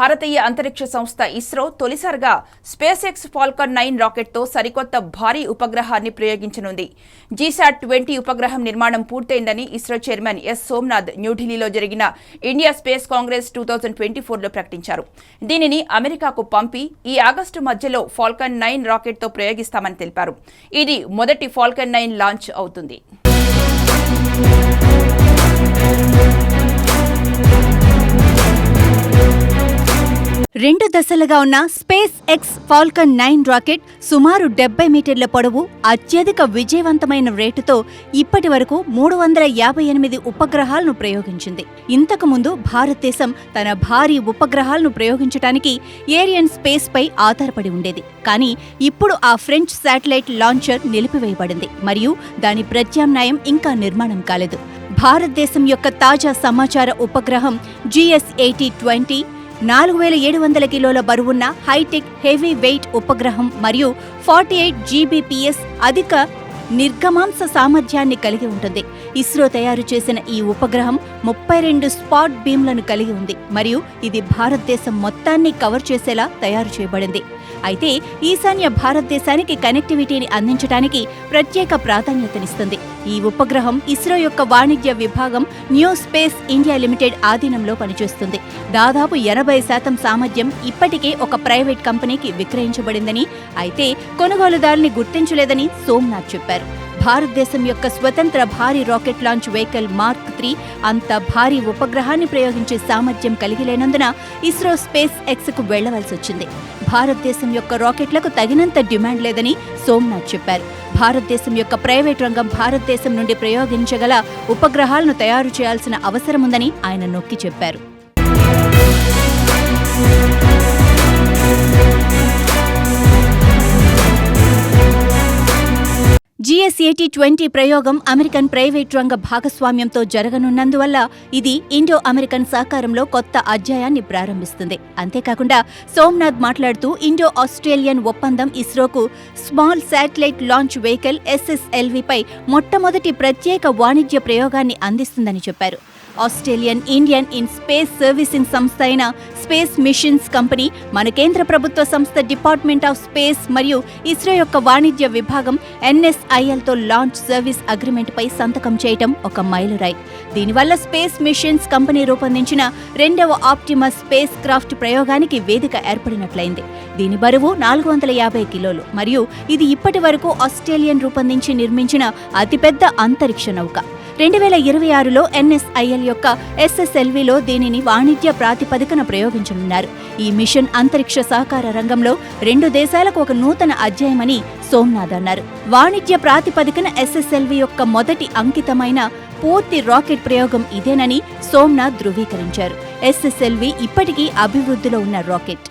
భారతీయ అంతరిక్ష సంస్థ ఇస్రో తొలిసారిగా స్పేస్ ఎక్స్ ఫాల్కన్ 9 రాకెట్తో సరికొత్త భారీ ఉపగ్రహాన్ని ప్రయోగించనుంది. GSAT-20 ఉపగ్రహం నిర్మాణం పూర్తయిందని ఇస్రో చైర్మన్ ఎస్ సోమనాథ్ న్యూఢిల్లీలో జరిగిన ఇండియా స్పేస్ కాంగ్రెస్ 2024లో ప్రకటించారు. దీనిని అమెరికాకు పంపి ఈ ఆగస్టు మధ్యలో ఫాల్కన్ 9 రాకెట్తో ప్రయోగిస్తామని తెలిపారు. ఇది మొదటి ఫాల్కన్ 9 లాంచ్ అవుతుంది. 2 దశలుగా ఉన్న స్పేస్ ఎక్స్ ఫాల్కన్ 9 రాకెట్ సుమారు 70 మీటర్ల పొడవు, అత్యధిక విజయవంతమైన రేటుతో ఇప్పటి వరకు 358 ఉపగ్రహాలను ప్రయోగించింది. ఇంతకుముందు భారతదేశం తన భారీ ఉపగ్రహాలను ప్రయోగించడానికి ఏరియన్ స్పేస్ పై ఆధారపడి ఉండేది. కానీ ఇప్పుడు ఆ ఫ్రెంచ్ శాటిలైట్ లాంచర్ నిలిపివేయబడింది మరియు దాని ప్రత్యామ్నాయం ఇంకా నిర్మాణం కాలేదు. భారతదేశం యొక్క తాజా సమాచార ఉపగ్రహం GSAT-20 4700 కిలోల బరువున్న హైటెక్ హెవీ వెయిట్ ఉపగ్రహం మరియు 48 GBps అధిక నిర్గమాంస సామర్థ్యాన్ని కలిగి ఉంటుంది. ఇస్రో తయారు చేసిన ఈ ఉపగ్రహం 32 స్పాట్ బీమ్లను కలిగి ఉంది మరియు ఇది భారతదేశం మొత్తాన్ని కవర్ చేసేలా తయారు చేయబడింది. అయితే ఈశాన్య భారతదేశానికి కనెక్టివిటీని అందించడానికి ప్రత్యేక ప్రాధాన్యతనిస్తుంది. ఈ ఉపగ్రహం ఇస్రో యొక్క వాణిజ్య విభాగం న్యూ స్పేస్ ఇండియా లిమిటెడ్ ఆధీనంలో పనిచేస్తుంది. దాదాపు 80% సామర్థ్యం ఇప్పటికే ఒక ప్రైవేట్ కంపెనీకి విక్రయించబడిందని, అయితే కొనుగోలుదారుని గుర్తించలేదని సోమనాథ్ చెప్పారు. భారతదేశం యొక్క స్వతంత్ర భారీ రాకెట్ లాంచ్ వెహికల్ మార్క్ 3 అంత భారీ ఉపగ్రహాన్ని ప్రయోగించే సామర్థ్యం కలిగి లేనందున ఇస్రో స్పేస్ ఎక్స్కు వెళ్లవలసి వచ్చింది. భారతదేశం యొక్క రాకెట్లకు తగినంత డిమాండ్ లేదని సోమనాథ్ చెప్పారు. భారతదేశం యొక్క ప్రైవేట్ రంగం భారతదేశం నుండి ప్రయోగించగల ఉపగ్రహాలను తయారు చేయాల్సిన అవసరముందని ఆయన నొక్కి చెప్పారు. GSAT-20 ప్రయోగం అమెరికన్ ప్రైవేట్ రంగ భాగస్వామ్యంతో జరగనున్నందువల్ల ఇది ఇండో అమెరికన్ సహకారంలో కొత్త అధ్యాయాన్ని ప్రారంభిస్తుంది. అంతేకాకుండా సోమనాథ్ మాట్లాడుతూ ఇండో ఆస్ట్రేలియన్ ఒప్పందం ఇస్రోకు స్మాల్ శాటిలైట్ లాంచ్ వెహికల్ SSLVపై మొట్టమొదటి ప్రత్యేక వాణిజ్య ప్రయోగాన్ని అందిస్తుందని చెప్పారు. Australian Indian in space servicing సంస్థ అయిన స్పేస్ మిషన్స్ కంపెనీ, మన కేంద్ర ప్రభుత్వ సంస్థ డిపార్ట్మెంట్ ఆఫ్ స్పేస్ మరియు ఇస్రో యొక్క వాణిజ్య విభాగం NSILతో లాంచ్ సర్వీస్ అగ్రిమెంట్పై సంతకం చేయటం ఒక మైలురాయి. దీనివల్ల స్పేస్ మిషన్స్ కంపెనీ రూపొందించిన 2వ ఆప్టిమస్ స్పేస్ క్రాఫ్ట్ ప్రయోగానికి వేదిక ఏర్పడినట్లయింది. దీని బరువు 450 కిలోలు మరియు ఇది ఇప్పటి వరకు ఆస్ట్రేలియన్ రూపొందించి నిర్మించిన అతిపెద్ద అంతరిక్ష నౌక. 2026లో NSIL యొక్క SSLVలో దీనిని వాణిజ్య ప్రాతిపదికన ప్రయోగించనున్నారు. ఈ మిషన్ అంతరిక్ష సహకార రంగంలో 2 దేశాలకు ఒక నూతన అధ్యాయమని సోమనాథ్ అన్నారు. వాణిజ్య ప్రాతిపదికన SSLV యొక్క మొదటి అంకితమైన పూర్తి రాకెట్ ప్రయోగం ఇదేనని సోమనాథ్ ధృవీకరించారు. SSLV ఇప్పటికీ అభివృద్ధిలో ఉన్న రాకెట్.